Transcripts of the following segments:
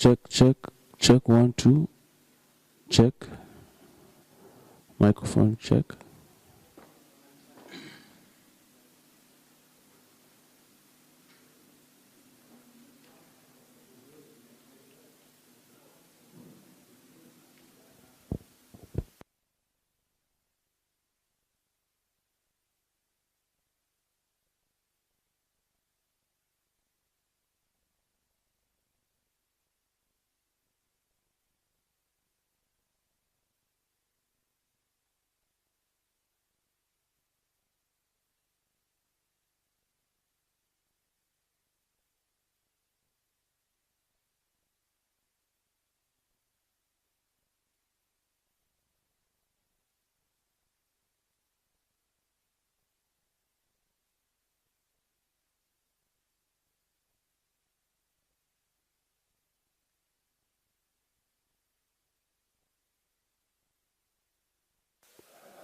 Check, check, check, 1, 2. Check. Microphone check.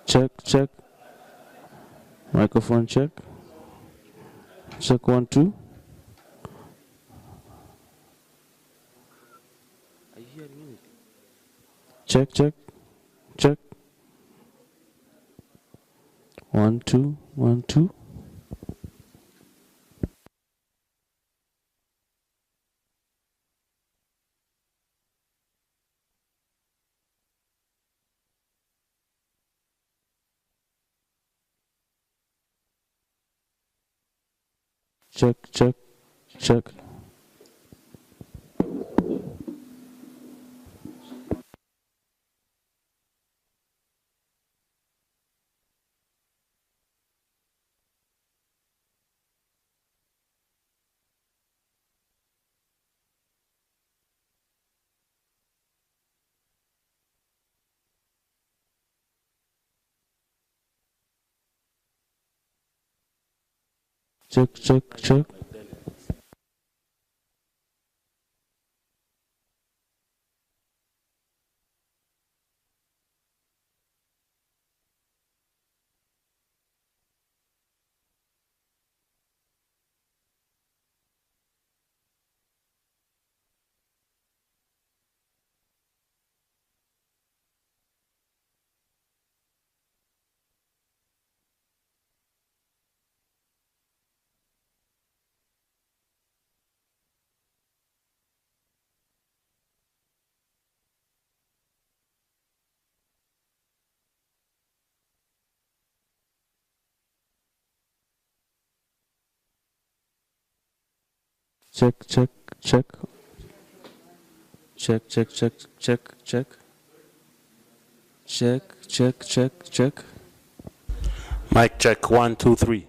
Check, check. Microphone check. Check, 1, 2. Are you hearing music? Check, check, check. 1, 2, 1, 2. Check, check, check. Check, check, check. Check, check, check. Check, check, check, check, check. Check, check, check, check. Mic check, 1, 2, 3.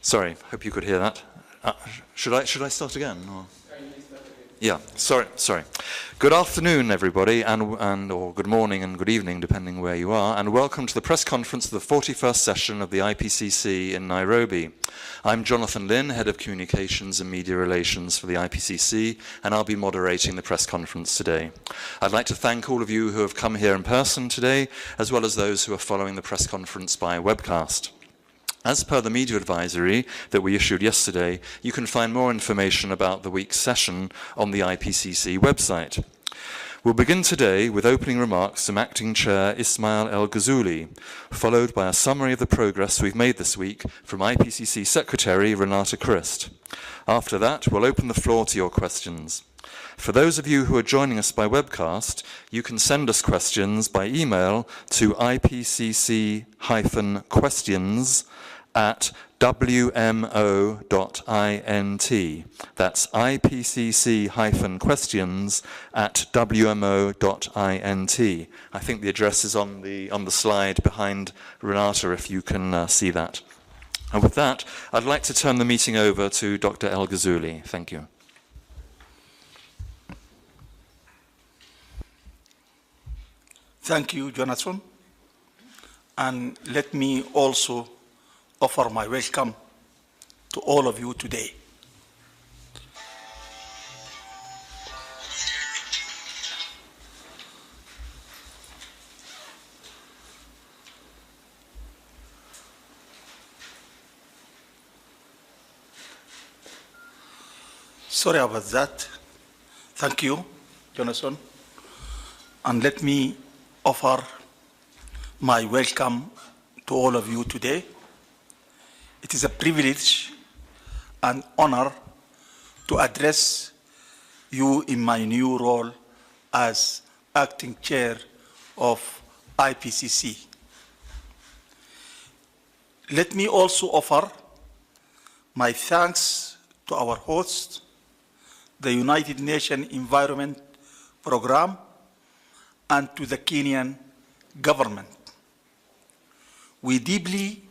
Sorry, hope you could hear that. Should I start again? Or? Yeah, sorry. Good afternoon, everybody, or good morning and good evening, depending where you are, and welcome to the press conference of the 41st session of the IPCC in Nairobi. I'm Jonathan Lin, Head of Communications and Media Relations for the IPCC, and I'll be moderating the press conference today. I'd like to thank all of you who have come here in person today, as well as those who are following the press conference by webcast. As per the media advisory that we issued yesterday, you can find more information about the week's session on the IPCC website. We'll begin today with opening remarks from Acting Chair Ismail El Ghazouli, followed by a summary of the progress we've made this week from IPCC Secretary Renata Christ. After that, we'll open the floor to your questions. For those of you who are joining us by webcast, you can send us questions by email to ipcc-questions@wmo.int. That's ipcc-questions@wmo.int. I think the address is on the slide behind Renata, if you can see that. And with that, I'd like to turn the meeting over to Dr. El Ghazouli. Thank you. Thank you, Jonathan. And let me also offer my welcome to all of you today. Sorry about that. Thank you, Jonathan. And let me offer my welcome to all of you today. It is a privilege and honor to address you in my new role as acting chair of IPCC. Let me also offer my thanks to our host, the United Nations Environment Programme, and to the Kenyan government. We deeply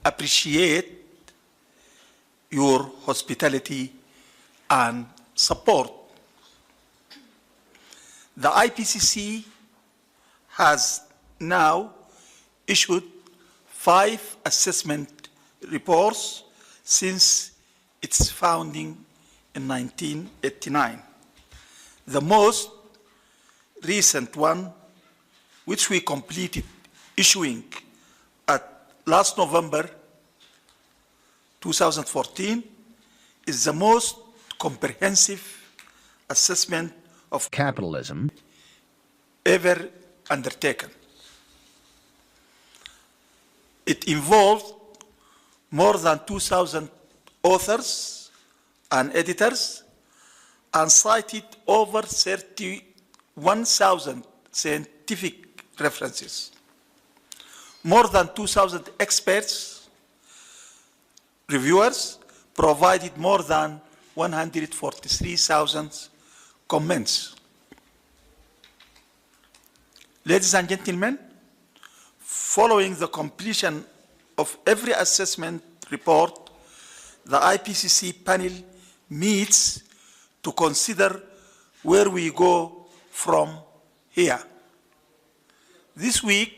appreciate your hospitality and support. The IPCC has now issued 5 assessment reports since its founding in 1989. The most recent one, which we completed issuing at last November 2014, is the most comprehensive assessment of capitalism ever undertaken. It involved more than 2,000 authors and editors and cited over 31,000 scientific references. More than 2,000 experts, reviewers, provided more than 143,000 comments. Ladies and gentlemen, following the completion of every assessment report, the IPCC panel meets to consider where we go from here. This week,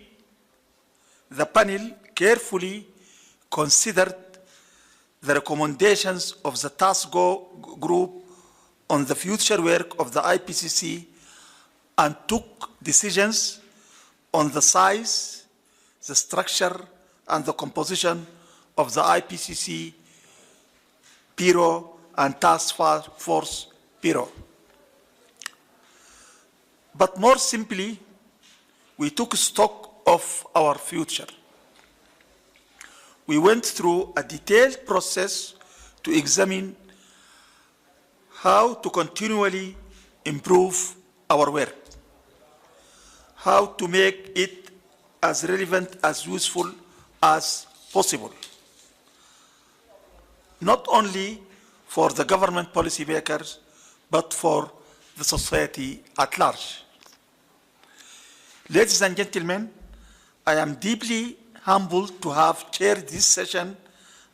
the panel carefully considered the recommendations of the task group on the future work of the IPCC and took decisions on the size, the structure, and the composition of the IPCC Bureau and Task Force Bureau. But more simply, we took stock of our future. We went through a detailed process to examine how to continually improve our work, how to make it as relevant, as useful as possible, not only for the government policymakers, but for the society at large. Ladies and gentlemen, I am deeply humbled to have chaired this session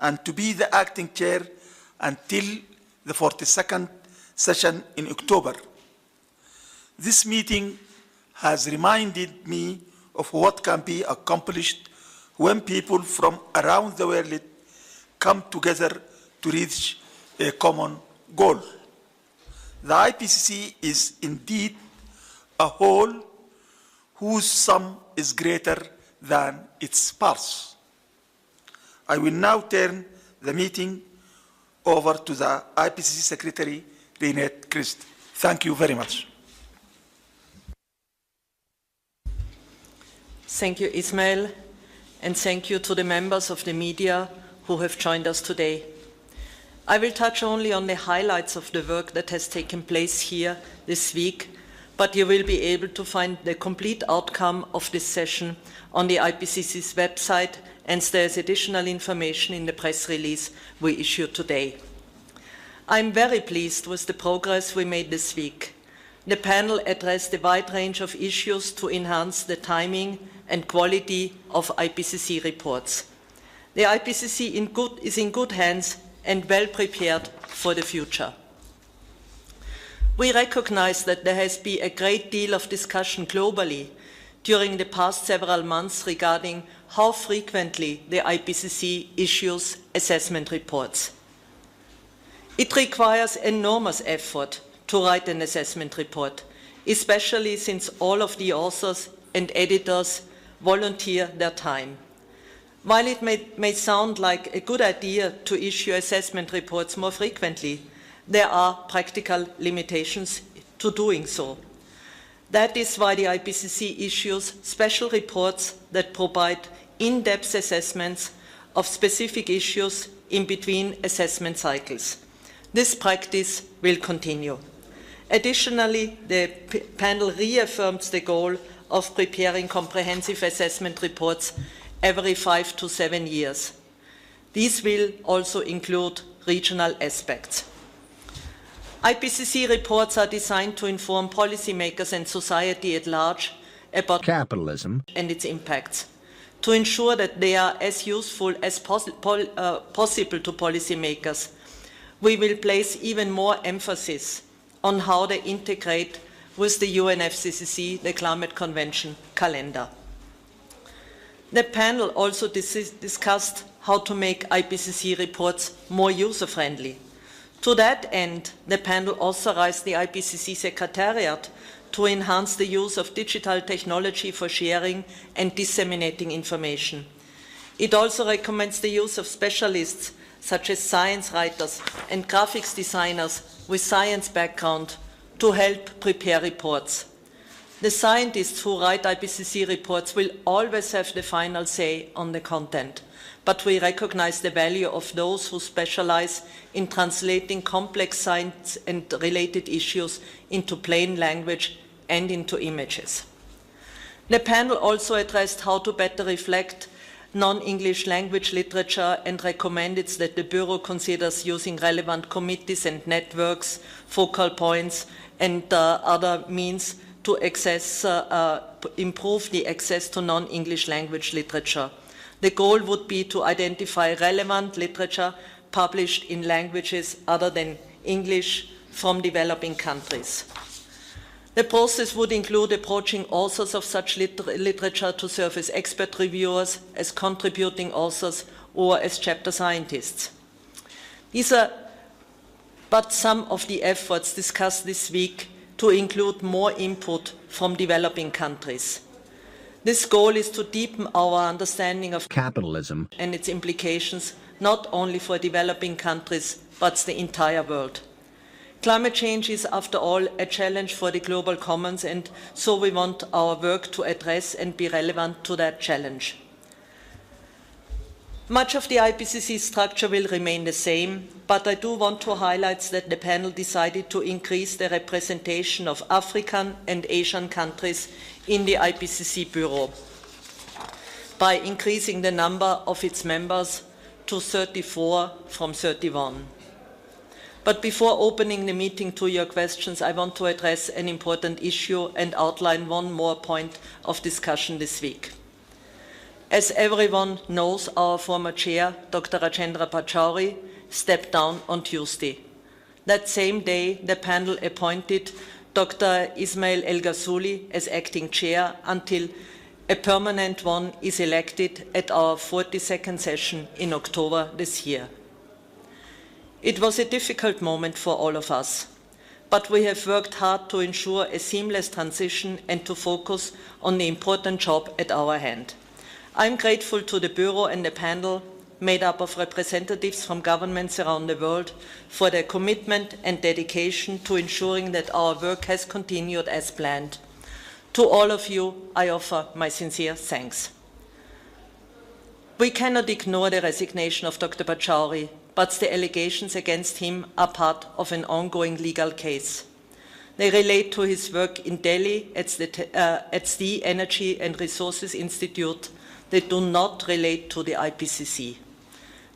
and to be the acting chair until the 42nd session in October. This meeting has reminded me of what can be accomplished when people from around the world come together to reach a common goal. The IPCC is indeed a whole whose sum is greater than its parts. I will now turn the meeting over to the IPCC Secretary, Lynette Christ. Thank you very much. Thank you, Ismail, and thank you to the members of the media who have joined us today. I will touch only on the highlights of the work that has taken place here this week, but you will be able to find the complete outcome of this session on the IPCC's website, and there is additional information in the press release we issued today. I'm very pleased with the progress we made this week. The panel addressed a wide range of issues to enhance the timing and quality of IPCC reports. The IPCC is in good hands and well prepared for the future. We recognize that there has been a great deal of discussion globally during the past several months regarding how frequently the IPCC issues assessment reports. It requires enormous effort to write an assessment report, especially since all of the authors and editors volunteer their time. While it may sound like a good idea to issue assessment reports more frequently, there are practical limitations to doing so. That is why the IPCC issues special reports that provide in-depth assessments of specific issues in between assessment cycles. This practice will continue. Additionally, the panel reaffirms the goal of preparing comprehensive assessment reports every 5 to 7 years. These will also include regional aspects. IPCC reports are designed to inform policymakers and society at large about capitalism and its impacts. To ensure that they are as useful as possible to policymakers, we will place even more emphasis on how they integrate with the UNFCCC, the Climate Convention calendar. The panel also discussed how to make IPCC reports more user-friendly. To that end, the panel authorized the IPCC Secretariat to enhance the use of digital technology for sharing and disseminating information. It also recommends the use of specialists such as science writers and graphics designers with science background to help prepare reports. The scientists who write IPCC reports will always have the final say on the content, but we recognize the value of those who specialize in translating complex science and related issues into plain language and into images. The panel also addressed how to better reflect non-English language literature and recommended that the Bureau considers using relevant committees and networks, focal points, and other means to improve the access to non-English language literature. The goal would be to identify relevant literature published in languages other than English from developing countries. The process would include approaching authors of such literature to serve as expert reviewers, as contributing authors, or as chapter scientists. These are but some of the efforts discussed this week to include more input from developing countries. This goal is to deepen our understanding of capitalism and its implications, not only for developing countries, but the entire world. Climate change is, after all, a challenge for the global commons, and so we want our work to address and be relevant to that challenge. Much of the IPCC structure will remain the same, but I do want to highlight that the panel decided to increase the representation of African and Asian countries in the IPCC Bureau by increasing the number of its members to 34 from 31. But before opening the meeting to your questions, I want to address an important issue and outline one more point of discussion this week. As everyone knows, our former chair, Dr. Rajendra Pachauri, stepped down on Tuesday. That same day, the panel appointed Dr. Ismail El Ghazouli as acting chair until a permanent one is elected at our 42nd session in October this year. It was a difficult moment for all of us, but we have worked hard to ensure a seamless transition and to focus on the important job at our hand. I'm grateful to the Bureau and the panel, made up of representatives from governments around the world, for their commitment and dedication to ensuring that our work has continued as planned. To all of you, I offer my sincere thanks. We cannot ignore the resignation of Dr. Pachauri, but the allegations against him are part of an ongoing legal case. They relate to his work in Delhi at the Energy and Resources Institute. They do not relate to the IPCC.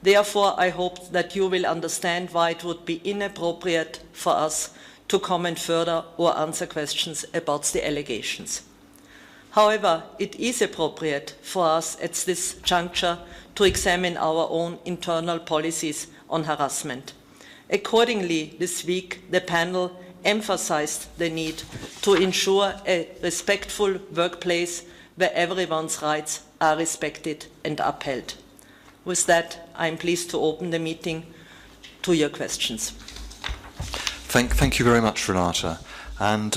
Therefore, I hope that you will understand why it would be inappropriate for us to comment further or answer questions about the allegations. However, it is appropriate for us at this juncture to examine our own internal policies on harassment. Accordingly, this week, the panel emphasized the need to ensure a respectful workplace where everyone's rights are respected and upheld. With that, I am pleased to open the meeting to your questions. Thank you very much, Renata. And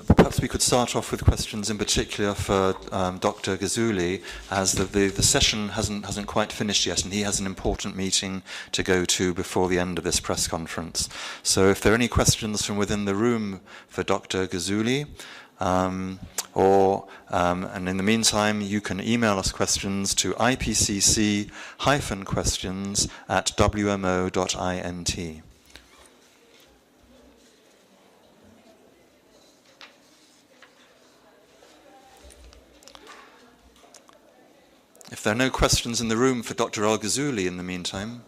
perhaps we could start off with questions in particular for Dr. Ghazouli, as the session hasn't quite finished yet, and he has an important meeting to go to before the end of this press conference. So if there are any questions from within the room for Dr. Ghazouli, and in the meantime, you can email us questions to ipcc-questions@wmo.int. If there are no questions in the room for Dr. El Ghazouli in the meantime.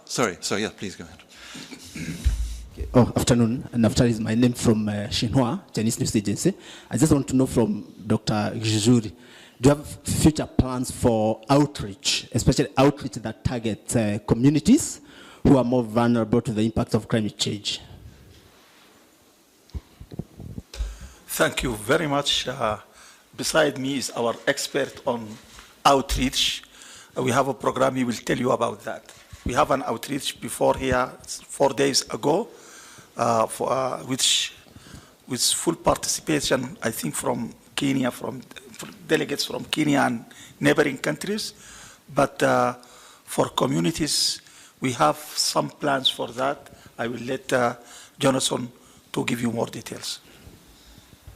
Sorry, yeah, please go ahead. Oh, afternoon. Naftali is my name from Xinhua, Chinese News Agency. I just want to know from Dr. Ghazouli, do you have future plans for outreach, especially outreach that target communities who are more vulnerable to the impact of climate change? Thank you very much. Beside me is our expert on outreach. We have a program, he will tell you about that. We have an outreach before here 4 days ago, which with full participation, I think, from Kenya, from delegates from Kenya and neighboring countries. But for communities, we have some plans for that. I will let Jonathan to give you more details.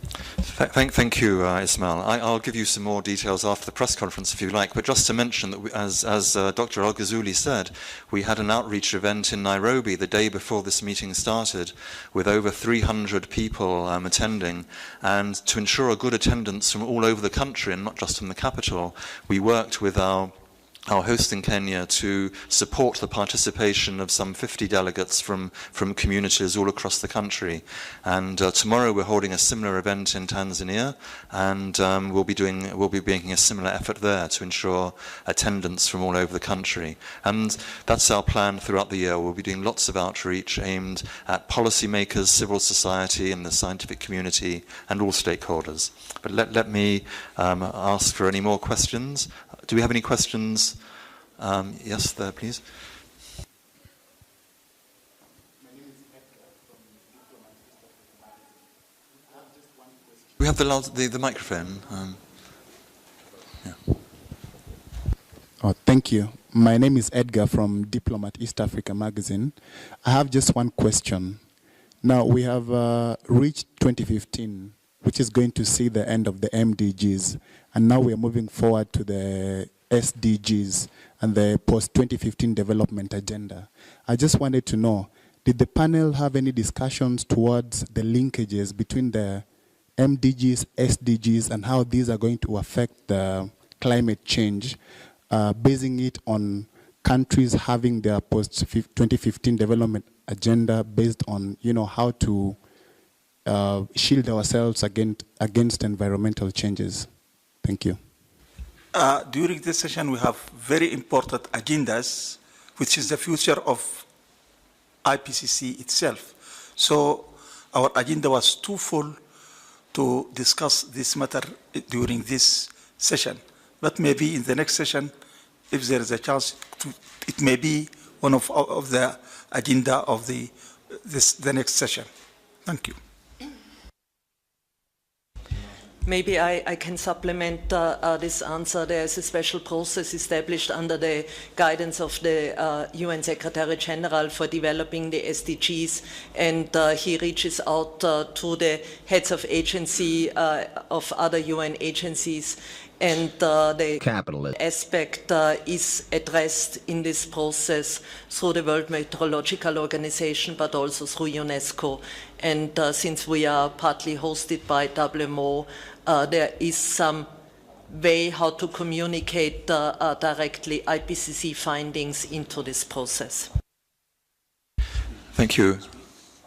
Thank you, Ismail. I'll give you some more details after the press conference if you like, but just to mention that as Dr. El Ghazouli said, we had an outreach event in Nairobi the day before this meeting started with over 300 people attending, and to ensure a good attendance from all over the country and not just from the capital, we worked with our host in Kenya to support the participation of some 50 delegates from communities all across the country. And tomorrow we're holding a similar event in Tanzania, and we'll be making a similar effort there to ensure attendance from all over the country. And that's our plan throughout the year. We'll be doing lots of outreach aimed at policymakers, civil society, and the scientific community, and all stakeholders. But let me ask for any more questions. Do we have any questions? Yes, there, please. We have the microphone. Yeah. Oh, thank you. My name is Edgar from Diplomat East Africa magazine. I have just one question. Now, we have reached 2015, which is going to see the end of the MDGs. And now we are moving forward to the SDGs and the post-2015 development agenda. I just wanted to know, did the panel have any discussions towards the linkages between the MDGs, SDGs, and how these are going to affect the climate change, basing it on countries having their post-2015 development agenda based on, how to shield ourselves against environmental changes? Thank you. During this session, we have very important agendas, which is the future of IPCC itself. So our agenda was too full to discuss this matter during this session. But maybe in the next session, if there is a chance, it may be one of the agenda of the next session. Thank you. Maybe I can supplement this answer. There is a special process established under the guidance of the UN Secretary General for developing the SDGs, and he reaches out to the heads of agency of other UN agencies, and the capitalist aspect is addressed in this process through the World Meteorological Organization, but also through UNESCO. And since we are partly hosted by WMO, there is some way how to communicate directly IPCC findings into this process. Thank you.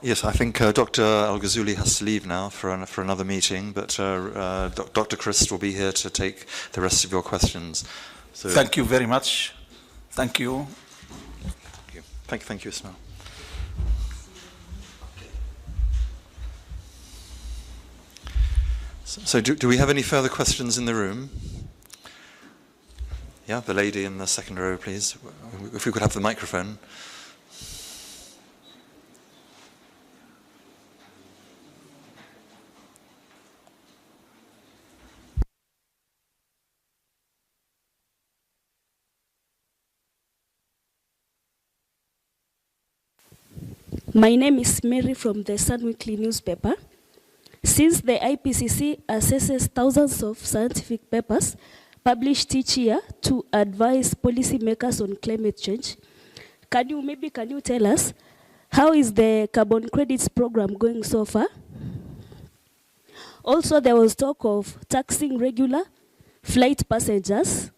Yes, I think Dr. Al-Ghazouli has to leave now for another meeting, but Dr. Christ will be here to take the rest of your questions. So thank you very much. Thank you. Thank you, Ismail. So do we have any further questions in the room? Yeah, the lady in the second row, please. If we could have the microphone. My name is Mary from the Sun Weekly newspaper. Since the IPCC assesses thousands of scientific papers published each year to advise policymakers on climate change, can you tell us how is the carbon credits program going so far? Also, there was talk of taxing regular flight passengers.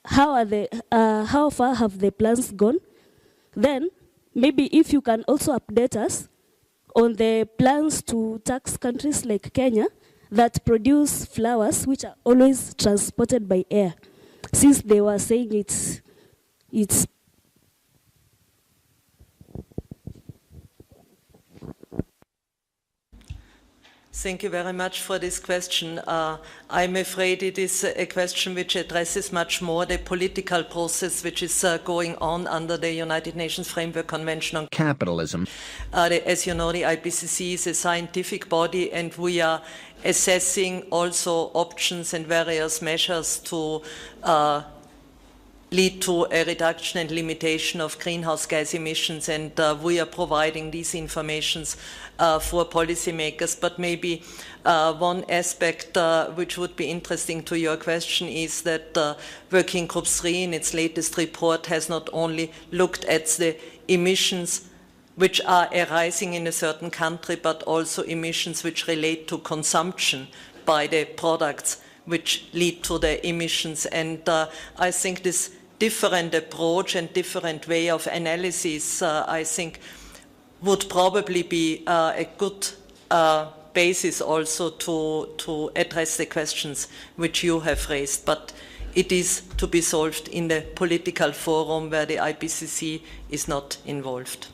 How far have the plans gone? Then, maybe if you can also update us on the plans to tax countries like Kenya that produce flowers which are always transported by air, since they were saying it's Thank you very much for this question. I'm afraid it is a question which addresses much more the political process which is going on under the United Nations Framework Convention on Capitalism. As you know, the IPCC is a scientific body, and we are assessing also options and various measures to lead to a reduction and limitation of greenhouse gas emissions, and we are providing these informations for policymakers. But maybe one aspect which would be interesting to your question is that Working Group 3 in its latest report has not only looked at the emissions which are arising in a certain country, but also emissions which relate to consumption by the products which lead to the emissions. And I think this different approach and different way of analysis, I think, would probably be a good basis also to address the questions which you have raised. But it is to be solved in the political forum where the IPCC is not involved.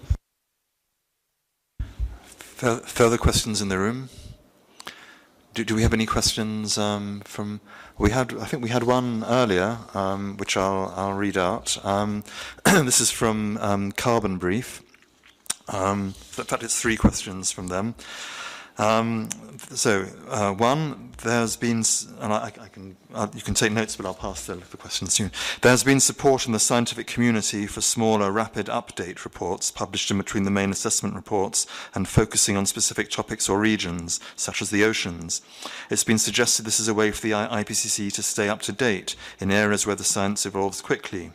Further questions in the room? Do we have any questions from? I think we had one earlier, which I'll read out. This is from Carbon Brief. In fact, it's 3 questions from them. One, there's been, and you can take notes, but I'll pass the questions soon. There's been support in the scientific community for smaller, rapid update reports published in between the main assessment reports and focusing on specific topics or regions, such as the oceans. It's been suggested this is a way for the IPCC to stay up to date in areas where the science evolves quickly.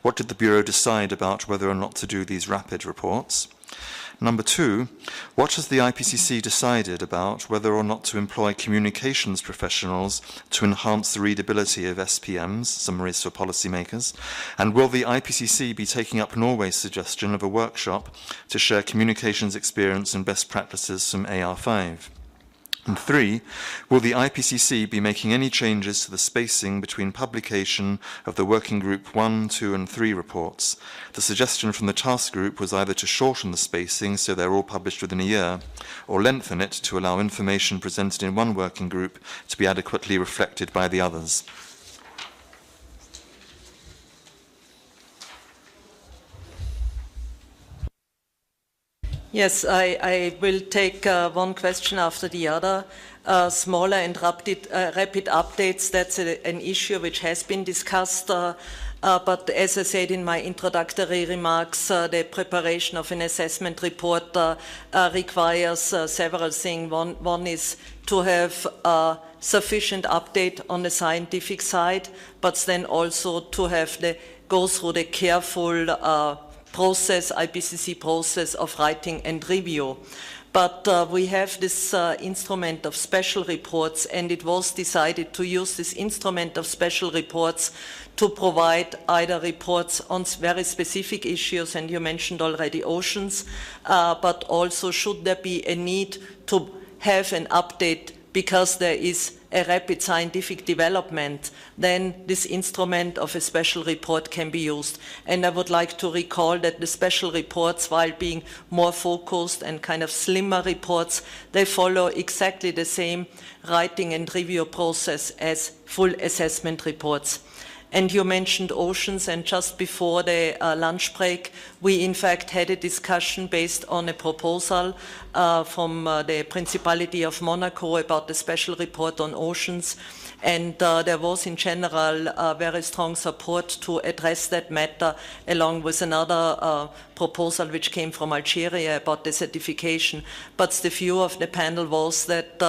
What did the Bureau decide about whether or not to do these rapid reports? Number 2, what has the IPCC decided about whether or not to employ communications professionals to enhance the readability of SPMs, summaries for policymakers? And will the IPCC be taking up Norway's suggestion of a workshop to share communications experience and best practices from AR5? And 3, will the IPCC be making any changes to the spacing between publication of the Working Group 1, 2 and 3 reports? The suggestion from the task group was either to shorten the spacing so they're all published within a year, or lengthen it to allow information presented in one working group to be adequately reflected by the others. Yes, I will take one question after the other. Smaller and rapid updates, that's an issue which has been discussed, but as I said in my introductory remarks, the preparation of an assessment report requires several things. One is to have sufficient update on the scientific side, but then also to have go through the careful IPCC process of writing and review. But we have this instrument of special reports, and it was decided to use this instrument of special reports to provide either reports on very specific issues, and you mentioned already oceans, but also should there be a need to have an update because there is a rapid scientific development, then this instrument of a special report can be used. And I would like to recall that the special reports, while being more focused and kind of slimmer reports, they follow exactly the same writing and review process as full assessment reports. And you mentioned oceans, and just before the lunch break, we in fact had a discussion based on a proposal from the Principality of Monaco about the special report on oceans. And there was in general very strong support to address that matter, along with another proposal which came from Algeria about desertification. But the view of the panel was that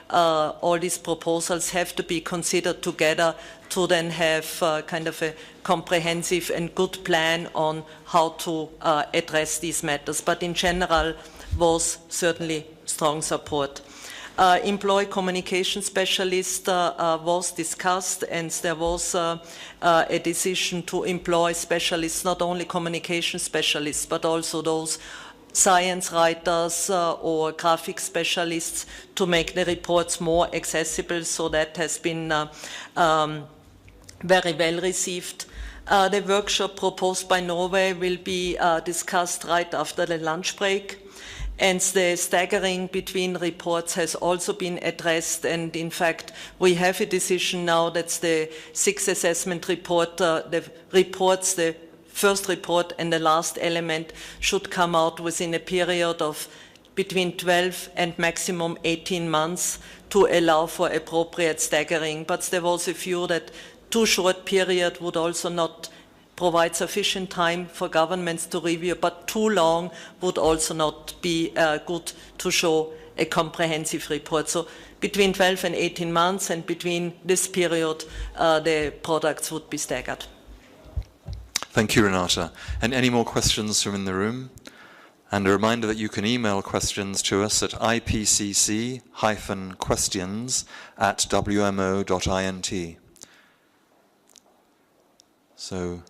all these proposals have to be considered together to then have kind of a comprehensive and good plan on how to address these matters. But in general, was certainly strong support. Employ communication specialist was discussed, and there was a decision to employ specialists, not only communication specialists, but also those science writers or graphic specialists to make the reports more accessible. So that has been very well received. The workshop proposed by Norway will be discussed right after the lunch break. And the staggering between reports has also been addressed, and in fact we have a decision now that's the 6th assessment report, the first report and the last element should come out within a period of between 12 and maximum 18 months to allow for appropriate staggering. But there was a view that too short period would also not provide sufficient time for governments to review, but too long would also not be good to show a comprehensive report. So between 12 and 18 months, and between this period, the products would be staggered. Thank you, Renata. And any more questions from in the room? And a reminder that you can email questions to us at ipcc-questions@wmo.int. So,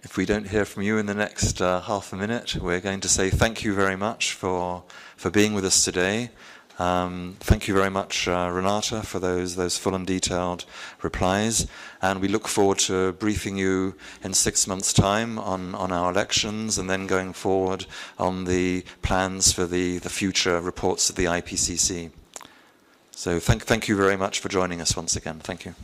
if we don't hear from you in the next half a minute, we're going to say thank you very much for being with us today. Thank you very much, Renata, for those full and detailed replies. And we look forward to briefing you in 6 months' time on our elections, and then going forward on the plans for the future reports of the IPCC. So thank you very much for joining us once again. Thank you.